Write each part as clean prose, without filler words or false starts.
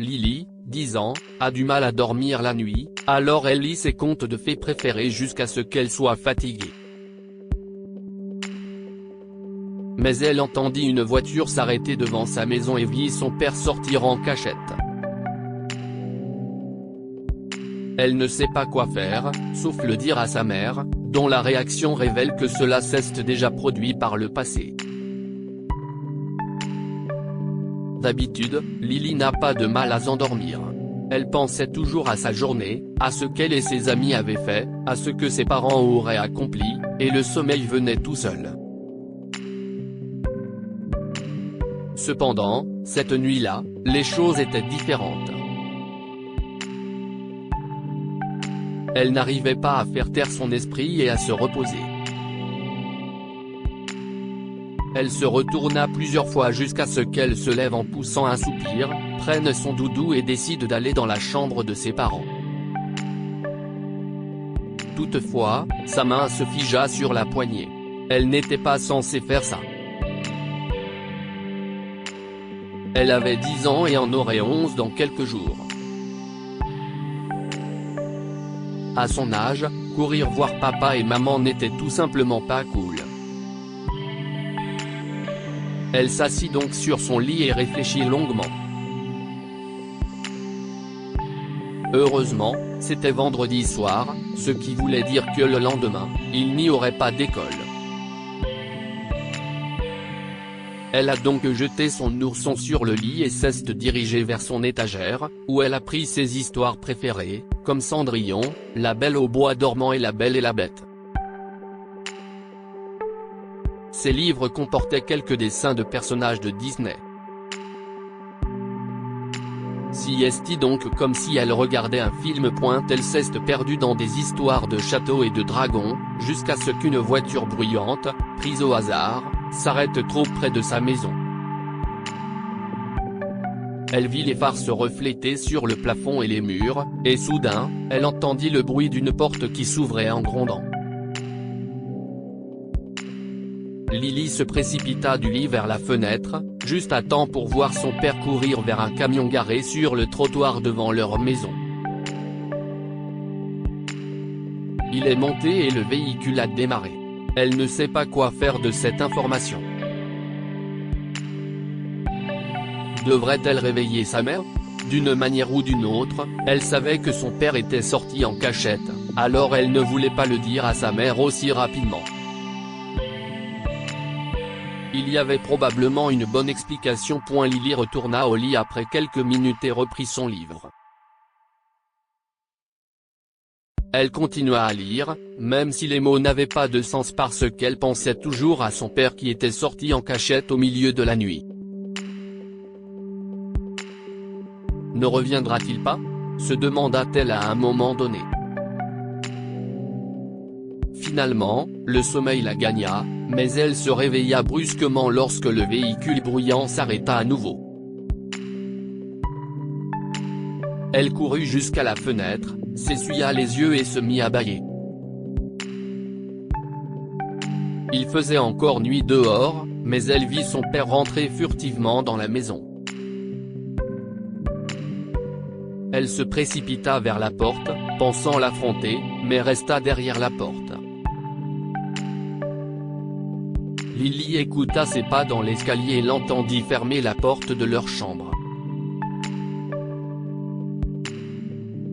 Lily, 10 ans, a du mal à dormir la nuit, alors elle lit ses contes de fées préférés jusqu'à ce qu'elle soit fatiguée. Mais elle entendit une voiture s'arrêter devant sa maison et vit son père sortir en cachette. Elle ne sait pas quoi faire, sauf le dire à sa mère, dont la réaction révèle que cela s'est déjà produit par le passé. D'habitude, Lily n'a pas de mal à s'endormir. Elle pensait toujours à sa journée, à ce qu'elle et ses amis avaient fait, à ce que ses parents auraient accompli, et le sommeil venait tout seul. Cependant, cette nuit-là, les choses étaient différentes. Elle n'arrivait pas à faire taire son esprit et à se reposer. Elle se retourna plusieurs fois jusqu'à ce qu'elle se lève en poussant un soupir, prenne son doudou et décide d'aller dans la chambre de ses parents. Toutefois, sa main se figea sur la poignée. Elle n'était pas censée faire ça. Elle avait 10 ans et en aurait 11 dans quelques jours. À son âge, courir voir papa et maman n'était tout simplement pas cool. Elle s'assit donc sur son lit et réfléchit longuement. Heureusement, c'était vendredi soir, ce qui voulait dire que le lendemain, il n'y aurait pas d'école. Elle a donc jeté son ourson sur le lit et s'est dirigée vers son étagère, où elle a pris ses histoires préférées, comme Cendrillon, La Belle au bois dormant et La Belle et la Bête. Ces livres comportaient quelques dessins de personnages de Disney. Si est donc comme si elle regardait un film. Elle s'est perdue dans des histoires de châteaux et de dragons, jusqu'à ce qu'une voiture bruyante, prise au hasard, s'arrête trop près de sa maison. Elle vit les phares se refléter sur le plafond et les murs, et soudain, elle entendit le bruit d'une porte qui s'ouvrait en grondant. Lily se précipita du lit vers la fenêtre, juste à temps pour voir son père courir vers un camion garé sur le trottoir devant leur maison. Il est monté et le véhicule a démarré. Elle ne sait pas quoi faire de cette information. Devrait-elle réveiller sa mère? D'une manière ou d'une autre, elle savait que son père était sorti en cachette, alors elle ne voulait pas le dire à sa mère aussi rapidement. Il y avait probablement une bonne explication. Lily retourna au lit après quelques minutes et reprit son livre. Elle continua à lire, même si les mots n'avaient pas de sens parce qu'elle pensait toujours à son père qui était sorti en cachette au milieu de la nuit. Ne reviendra-t-il pas? Se demanda-t-elle à un moment donné. Finalement, le sommeil la gagna, mais elle se réveilla brusquement lorsque le véhicule bruyant s'arrêta à nouveau. Elle courut jusqu'à la fenêtre, s'essuya les yeux et se mit à bâiller. Il faisait encore nuit dehors, mais elle vit son père rentrer furtivement dans la maison. Elle se précipita vers la porte, pensant l'affronter, mais resta derrière la porte. Lily écouta ses pas dans l'escalier et l'entendit fermer la porte de leur chambre.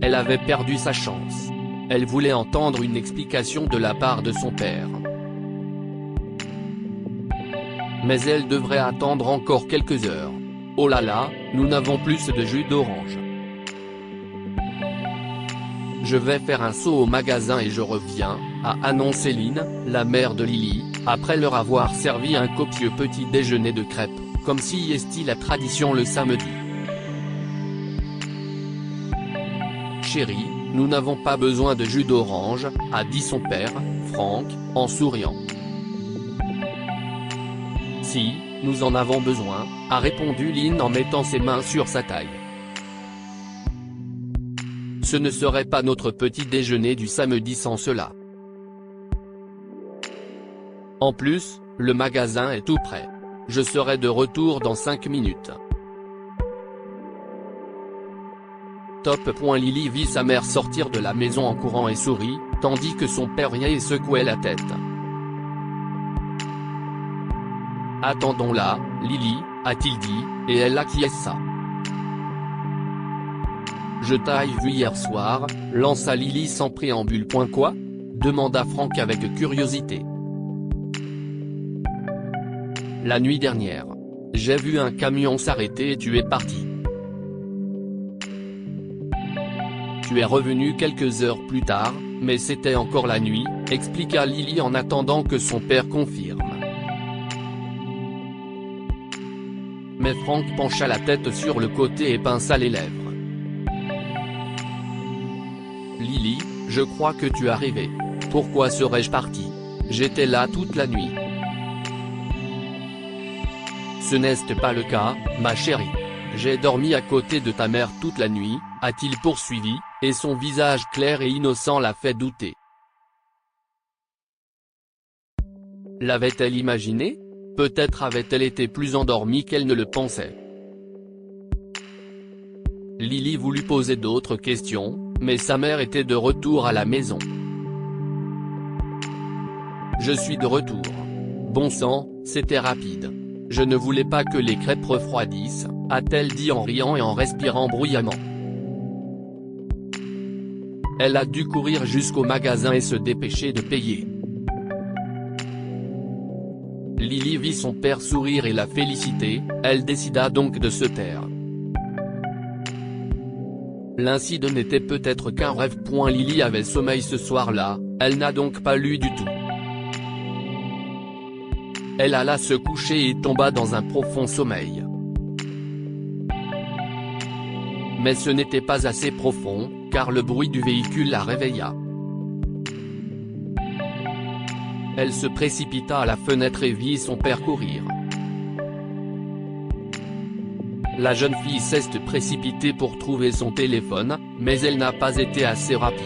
Elle avait perdu sa chance. Elle voulait entendre une explication de la part de son père. Mais elle devrait attendre encore quelques heures. Oh là là, nous n'avons plus de jus d'orange. Je vais faire un saut au magasin et je reviens, a annoncé Lynn, la mère de Lily, après leur avoir servi un copieux petit déjeuner de crêpes, comme si était la tradition le samedi. Chérie, nous n'avons pas besoin de jus d'orange, a dit son père, Frank, en souriant. Si, nous en avons besoin, a répondu Lynn en mettant ses mains sur sa taille. Ce ne serait pas notre petit déjeuner du samedi sans cela. En plus, le magasin est tout prêt. Je serai de retour dans 5 minutes. top. Lily vit sa mère sortir de la maison en courant et sourit, tandis que son père riait et secouait la tête. Attendons-la, Lily, a-t-il dit, et elle acquiesça. Je t'ai vu hier soir, lança Lily sans préambule. Quoi ? Demanda Frank avec curiosité. La nuit dernière. J'ai vu un camion s'arrêter et tu es parti. Tu es revenu quelques heures plus tard, mais c'était encore la nuit, expliqua Lily en attendant que son père confirme. Mais Frank pencha la tête sur le côté et pinça les lèvres. Lily, je crois que tu as rêvé. Pourquoi serais-je parti? J'étais là toute la nuit. Ce n'est pas le cas, ma chérie. J'ai dormi à côté de ta mère toute la nuit, a-t-il poursuivi, et son visage clair et innocent l'a fait douter. L'avait-elle imaginé? Peut-être avait-elle été plus endormie qu'elle ne le pensait. Lily voulut poser d'autres questions, mais sa mère était de retour à la maison. Je suis de retour. Bon sang, c'était rapide. Je ne voulais pas que les crêpes refroidissent, a-t-elle dit en riant et en respirant bruyamment. Elle a dû courir jusqu'au magasin et se dépêcher de payer. Lily vit son père sourire et la féliciter, elle décida donc de se taire. L'incident n'était peut-être qu'un rêve. Lily avait sommeil ce soir-là, elle n'a donc pas lu du tout. Elle alla se coucher et tomba dans un profond sommeil. Mais ce n'était pas assez profond, car le bruit du véhicule la réveilla. Elle se précipita à la fenêtre et vit son père courir. La jeune fille s'est précipitée pour trouver son téléphone, mais elle n'a pas été assez rapide.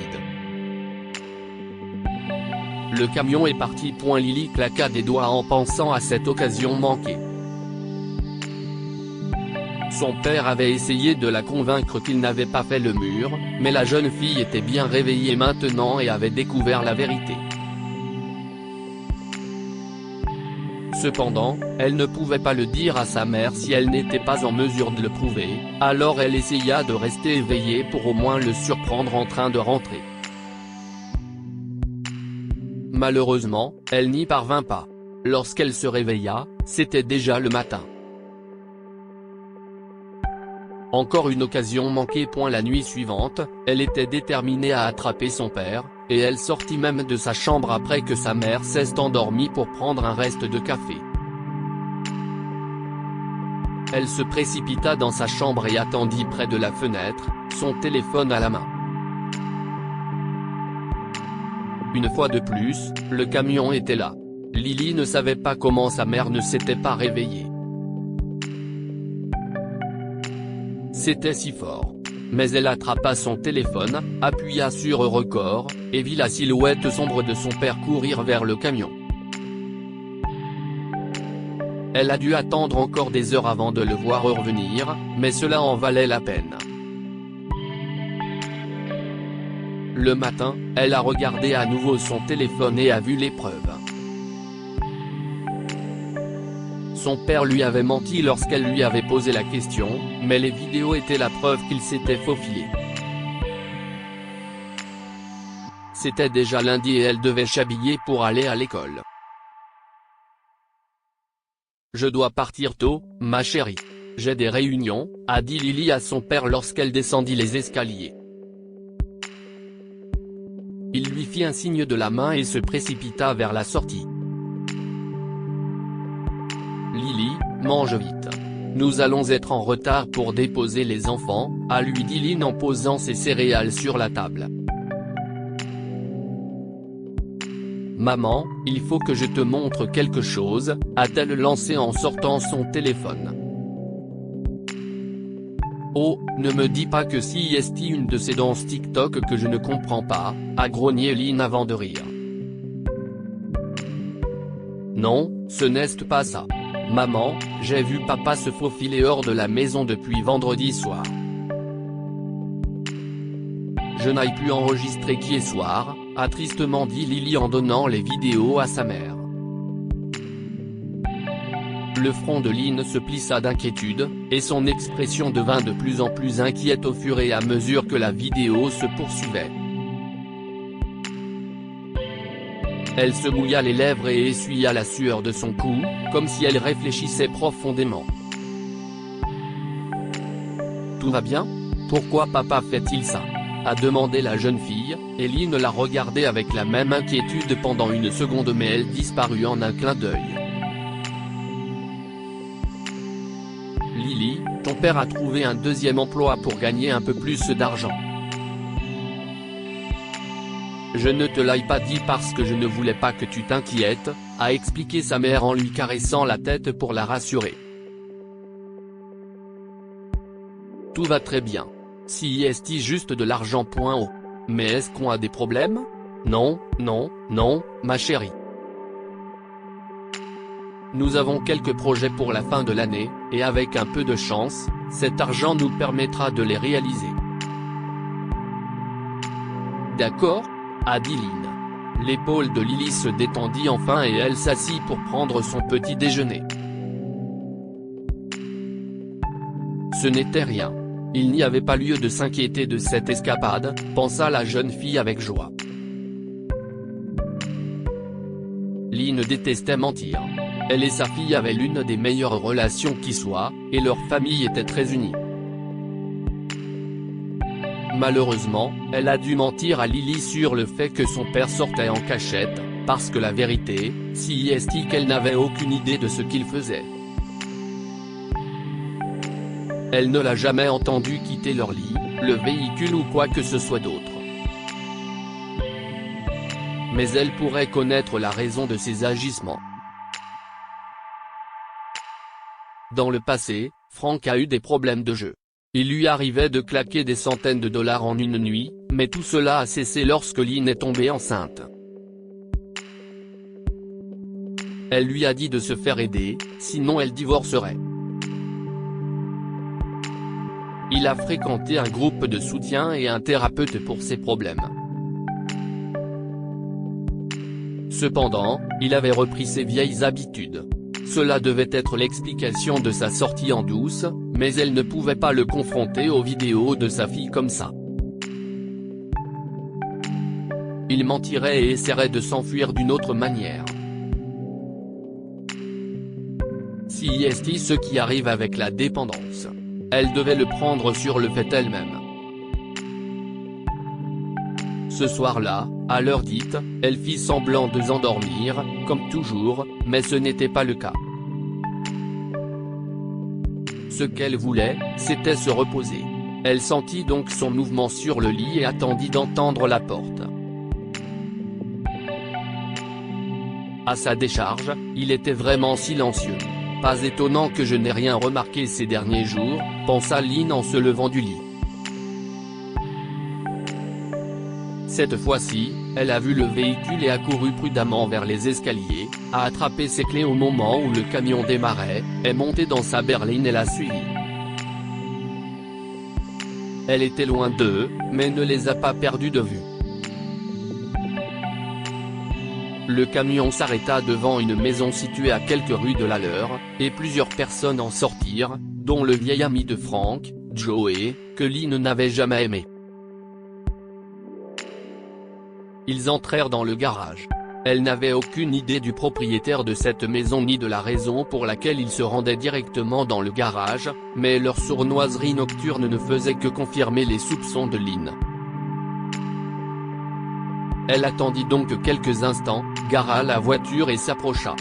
Le camion est parti. Lily claqua des doigts en pensant à cette occasion manquée. Son père avait essayé de la convaincre qu'il n'avait pas fait le mur, mais la jeune fille était bien réveillée maintenant et avait découvert la vérité. Cependant, elle ne pouvait pas le dire à sa mère si elle n'était pas en mesure de le prouver, alors elle essaya de rester éveillée pour au moins le surprendre en train de rentrer. Malheureusement, elle n'y parvint pas. Lorsqu'elle se réveilla, c'était déjà le matin. Encore une occasion manquée. La nuit suivante, elle était déterminée à attraper son père, et elle sortit même de sa chambre après que sa mère s'est endormie pour prendre un reste de café. Elle se précipita dans sa chambre et attendit près de la fenêtre, son téléphone à la main. Une fois de plus, le camion était là. Lily ne savait pas comment sa mère ne s'était pas réveillée. C'était si fort. Mais elle attrapa son téléphone, appuya sur record, et vit la silhouette sombre de son père courir vers le camion. Elle a dû attendre encore des heures avant de le voir revenir, mais cela en valait la peine. Le matin, elle a regardé à nouveau son téléphone et a vu l'épreuve. Son père lui avait menti lorsqu'elle lui avait posé la question, mais les vidéos étaient la preuve qu'il s'était faufilé. C'était déjà lundi et elle devait s'habiller pour aller à l'école. Je dois partir tôt, ma chérie. J'ai des réunions, a dit Lily à son père lorsqu'elle descendit les escaliers. Il lui fit un signe de la main et se précipita vers la sortie. Lily, mange vite. Nous allons être en retard pour déposer les enfants, a lui dit Lynn en posant ses céréales sur la table. Maman, il faut que je te montre quelque chose, a-t-elle lancé en sortant son téléphone. Oh, ne me dis pas que si est une de ces danses TikTok que je ne comprends pas, a grogné Lynn avant de rire. Non, ce n'est pas ça. Maman, j'ai vu papa se faufiler hors de la maison depuis vendredi soir. Je n'ai pu enregistrer qu'hier soir, a tristement dit Lily en donnant les vidéos à sa mère. Le front de Lynn se plissa d'inquiétude, et son expression devint de plus en plus inquiète au fur et à mesure que la vidéo se poursuivait. Elle se mouilla les lèvres et essuya la sueur de son cou, comme si elle réfléchissait profondément. « Tout va bien ? Pourquoi papa fait-il ça ?» a demandé la jeune fille, et Lynn la regardait avec la même inquiétude pendant une seconde mais elle disparut en un clin d'œil. « Lily, ton père a trouvé un deuxième emploi pour gagner un peu plus d'argent. Je ne te l'ai pas dit parce que je ne voulais pas que tu t'inquiètes, » a expliqué sa mère en lui caressant la tête pour la rassurer. « Tout va très bien. Si est juste de l'argent. Mais est-ce qu'on a des problèmes ? Non, non, non, ma chérie. Nous avons quelques projets pour la fin de l'année, et avec un peu de chance, cet argent nous permettra de les réaliser. » D'accord ? A dit Lynn. L'épaule de Lily se détendit enfin et elle s'assit pour prendre son petit déjeuner. Ce n'était rien. Il n'y avait pas lieu de s'inquiéter de cette escapade, pensa la jeune fille avec joie. Lynn détestait mentir. Elle et sa fille avaient l'une des meilleures relations qui soit, et leur famille était très unie. Malheureusement, elle a dû mentir à Lily sur le fait que son père sortait en cachette, parce que la vérité, si est qu'elle n'avait aucune idée de ce qu'il faisait. Elle ne l'a jamais entendu quitter leur lit, le véhicule ou quoi que ce soit d'autre. Mais elle pourrait connaître la raison de ses agissements. Dans le passé, Frank a eu des problèmes de jeu. Il lui arrivait de claquer des centaines de dollars en une nuit, mais tout cela a cessé lorsque Lynn est tombée enceinte. Elle lui a dit de se faire aider, sinon elle divorcerait. Il a fréquenté un groupe de soutien et un thérapeute pour ses problèmes. Cependant, il avait repris ses vieilles habitudes. Cela devait être l'explication de sa sortie en douce, mais elle ne pouvait pas le confronter aux vidéos de sa fille comme ça. Il mentirait et essaierait de s'enfuir d'une autre manière. Si est ce qui arrive avec la dépendance. Elle devait le prendre sur le fait elle-même. Ce soir-là, à l'heure dite, elle fit semblant de s'endormir, comme toujours, mais ce n'était pas le cas. Ce qu'elle voulait, c'était se reposer. Elle sentit donc son mouvement sur le lit et attendit d'entendre la porte. À sa décharge, il était vraiment silencieux. Pas étonnant que je n'ai rien remarqué ces derniers jours, pensa Lynn en se levant du lit. Cette fois-ci, elle a vu le véhicule et a couru prudemment vers les escaliers, a attrapé ses clés au moment où le camion démarrait, est montée dans sa berline et l'a suivi. Elle était loin d'eux, mais ne les a pas perdus de vue. Le camion s'arrêta devant une maison située à quelques rues de la leur, et plusieurs personnes en sortirent, dont le vieil ami de Frank, Joey, que Lynn n'avait jamais aimé. Ils entrèrent dans le garage. Elle n'avait aucune idée du propriétaire de cette maison ni de la raison pour laquelle ils se rendaient directement dans le garage, mais leur sournoiserie nocturne ne faisait que confirmer les soupçons de Lynn. Elle attendit donc quelques instants, gara la voiture et s'approcha.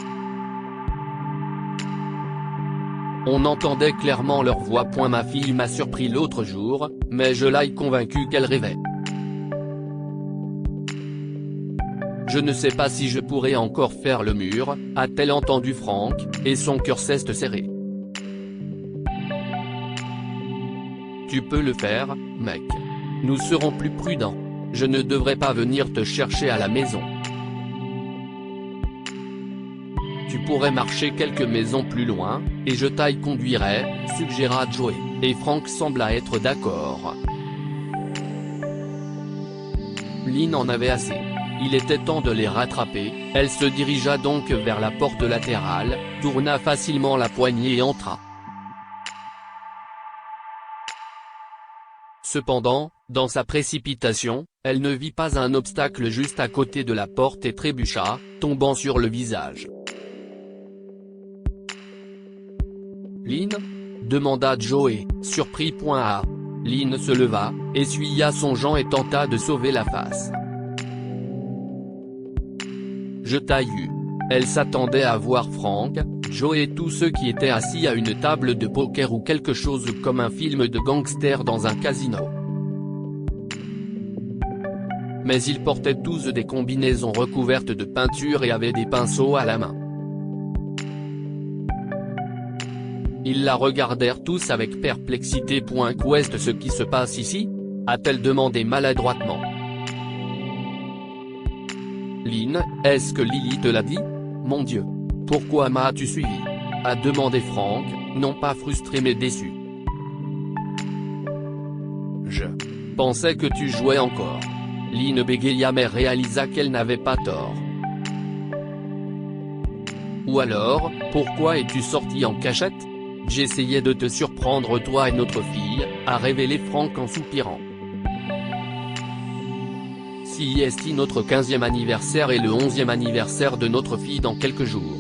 On entendait clairement leur voix. Ma fille m'a surpris l'autre jour, mais je l'ai convaincue qu'elle rêvait. Je ne sais pas si je pourrais encore faire le mur, a-t-elle entendu Frank, et son cœur s'est serré. Tu peux le faire, mec. Nous serons plus prudents. Je ne devrais pas venir te chercher à la maison. Tu pourrais marcher quelques maisons plus loin, et je t'y conduirai, suggéra Joey, et Frank sembla être d'accord. Lynn en avait assez. Il était temps de les rattraper. Elle se dirigea donc vers la porte latérale, tourna facilement la poignée et entra. Cependant, dans sa précipitation, elle ne vit pas un obstacle juste à côté de la porte et trébucha, tombant sur le visage. « Lynn ?» demanda Joey, surpris. Lynn se leva, essuya son gant et tenta de sauver la face. « Je t'ai eu. » Elle s'attendait à voir Frank, Joey et tous ceux qui étaient assis à une table de poker ou quelque chose comme un film de gangster dans un casino. Mais ils portaient tous des combinaisons recouvertes de peinture et avaient des pinceaux à la main. Ils la regardèrent tous avec perplexité. Qu'est ce qui se passe ici ? A-t-elle demandé maladroitement. Lynn, est-ce que Lily te l'a dit ? Mon Dieu. Pourquoi m'as-tu suivi ? A demandé Frank, non pas frustré mais déçu. Je pensais que tu jouais encore. Lynn bégaya mais réalisa qu'elle n'avait pas tort. Ou alors, pourquoi es-tu sorti en cachette ? J'essayais de te surprendre toi et notre fille, a révélé Frank en soupirant. Si est notre 15e anniversaire et le 11e anniversaire de notre fille dans quelques jours.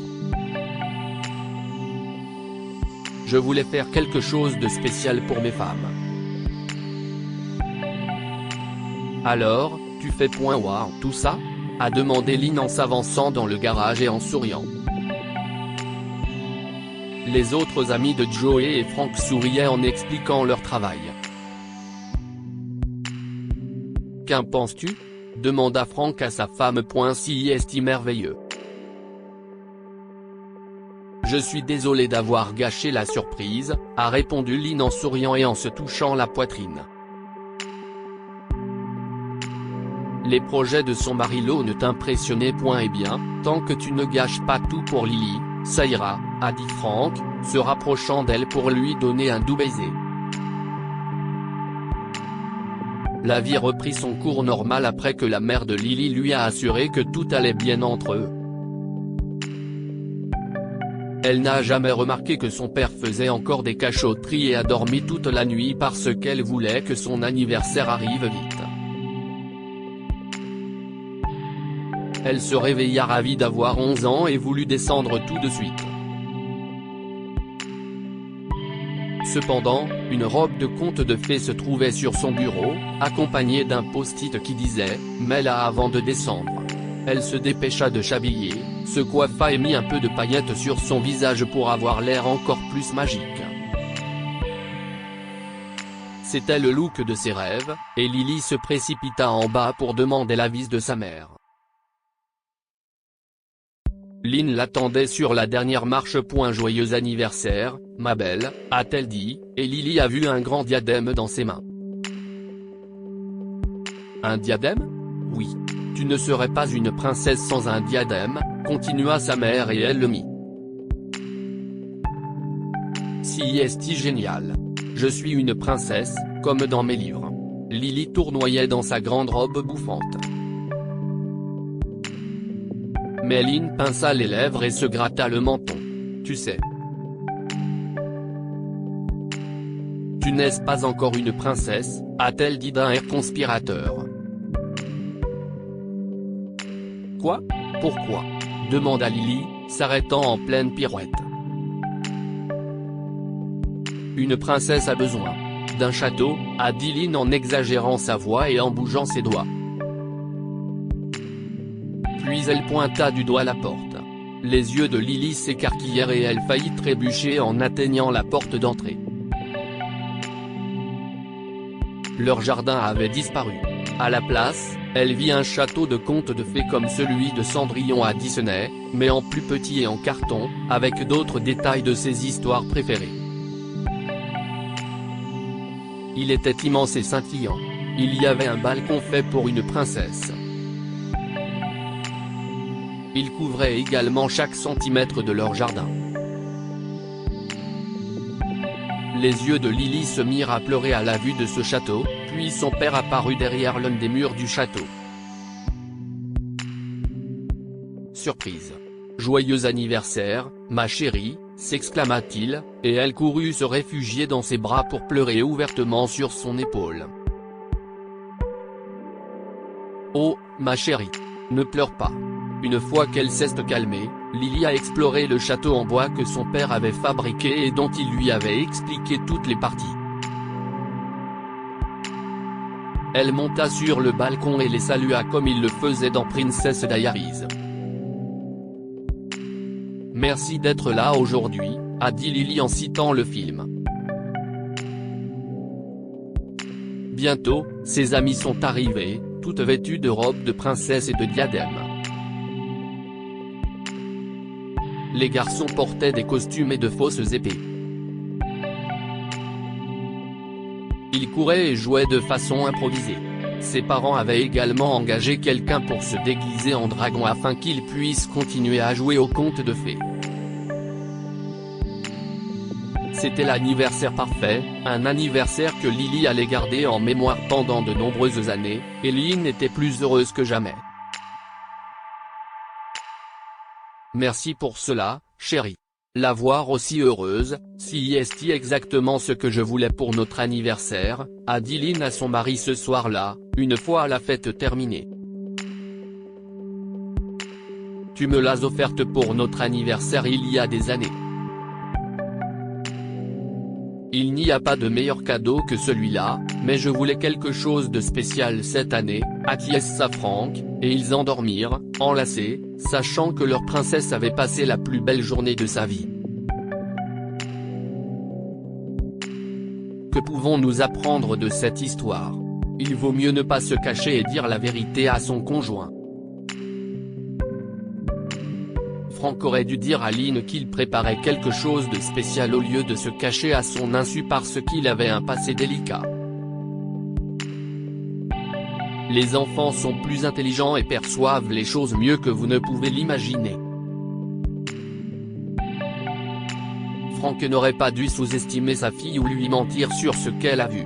Je voulais faire quelque chose de spécial pour mes femmes. Alors, tu fais wow tout ça ? A demandé Lynn en s'avançant dans le garage et en souriant. Les autres amis de Joey et Frank souriaient en expliquant leur travail. Qu'en penses-tu ? Demanda Frank à sa femme. Si est merveilleux. Je suis désolé d'avoir gâché la surprise, a répondu Lynn en souriant et en se touchant la poitrine. Les projets de son mari Lo ne t'impressionnaient point. Eh bien, tant que tu ne gâches pas tout pour Lily, ça ira, a dit Frank, se rapprochant d'elle pour lui donner un doux baiser. La vie reprit son cours normal après que la mère de Lily lui a assuré que tout allait bien entre eux. Elle n'a jamais remarqué que son père faisait encore des cachotteries et a dormi toute la nuit parce qu'elle voulait que son anniversaire arrive vite. Elle se réveilla ravie d'avoir 11 ans et voulut descendre tout de suite. Cependant, une robe de conte de fées se trouvait sur son bureau, accompagnée d'un post-it qui disait « Mets-la avant de descendre ». Elle se dépêcha de s'habiller, se coiffa et mit un peu de paillettes sur son visage pour avoir l'air encore plus magique. C'était le look de ses rêves, et Lily se précipita en bas pour demander l'avis de sa mère. Lynn l'attendait sur la dernière marche. Joyeux anniversaire, ma belle, a-t-elle dit, et Lily a vu un grand diadème dans ses mains. Un diadème ? Oui. Tu ne serais pas une princesse sans un diadème, continua sa mère et elle le mit. Si est génial. Je suis une princesse, comme dans mes livres. Lily tournoyait dans sa grande robe bouffante. Mais Lynn pinça les lèvres et se gratta le menton. Tu sais. Tu n'es pas encore une princesse, a-t-elle dit d'un air conspirateur. Quoi ? Pourquoi ? demanda Lily, s'arrêtant en pleine pirouette. Une princesse a besoin d'un château, a dit Lynn en exagérant sa voix et en bougeant ses doigts. Puis elle pointa du doigt la porte. Les yeux de Lily s'écarquillèrent et elle faillit trébucher en atteignant la porte d'entrée. Leur jardin avait disparu. À la place, elle vit un château de contes de fées comme celui de Cendrillon à Disney, mais en plus petit et en carton, avec d'autres détails de ses histoires préférées. Il était immense et scintillant. Il y avait un balcon fait pour une princesse. Il couvrait également chaque centimètre de leur jardin. Les yeux de Lily se mirent à pleurer à la vue de ce château, puis son père apparut derrière l'un des murs du château. surprise. Joyeux anniversaire, ma chérie, s'exclama-t-il, et elle courut se réfugier dans ses bras pour pleurer ouvertement sur son épaule. Oh, ma chérie. Ne pleure pas. Une fois qu'elle s'est calmée, Lily a exploré le château en bois que son père avait fabriqué et dont il lui avait expliqué toutes les parties. Elle monta sur le balcon et les salua comme il le faisait dans Princess Diaries. « Merci d'être là aujourd'hui », a dit Lily en citant le film. Bientôt, ses amis sont arrivés, toutes vêtues de robes de princesse et de diadèmes. Les garçons portaient des costumes et de fausses épées. Ils couraient et jouaient de façon improvisée. Ses parents avaient également engagé quelqu'un pour se déguiser en dragon afin qu'il puisse continuer à jouer au conte de fées. C'était l'anniversaire parfait, un anniversaire que Lily allait garder en mémoire pendant de nombreuses années, et Lynn était plus heureuse que jamais. Merci pour cela, chérie. La voir aussi heureuse, c'est exactement ce que je voulais pour notre anniversaire, a dit Lynn à son mari ce soir-là, une fois la fête terminée. Tu me l'as offerte pour notre anniversaire il y a des années. Il n'y a pas de meilleur cadeau que celui-là, mais je voulais quelque chose de spécial cette année, acquiesça Frank, et ils endormirent, enlacés, sachant que leur princesse avait passé la plus belle journée de sa vie. Que pouvons-nous apprendre de cette histoire? Il vaut mieux ne pas se cacher et dire la vérité à son conjoint. Frank aurait dû dire à Lynn qu'il préparait quelque chose de spécial au lieu de se cacher à son insu parce qu'il avait un passé délicat. Les enfants sont plus intelligents et perçoivent les choses mieux que vous ne pouvez l'imaginer. Frank n'aurait pas dû sous-estimer sa fille ou lui mentir sur ce qu'elle a vu.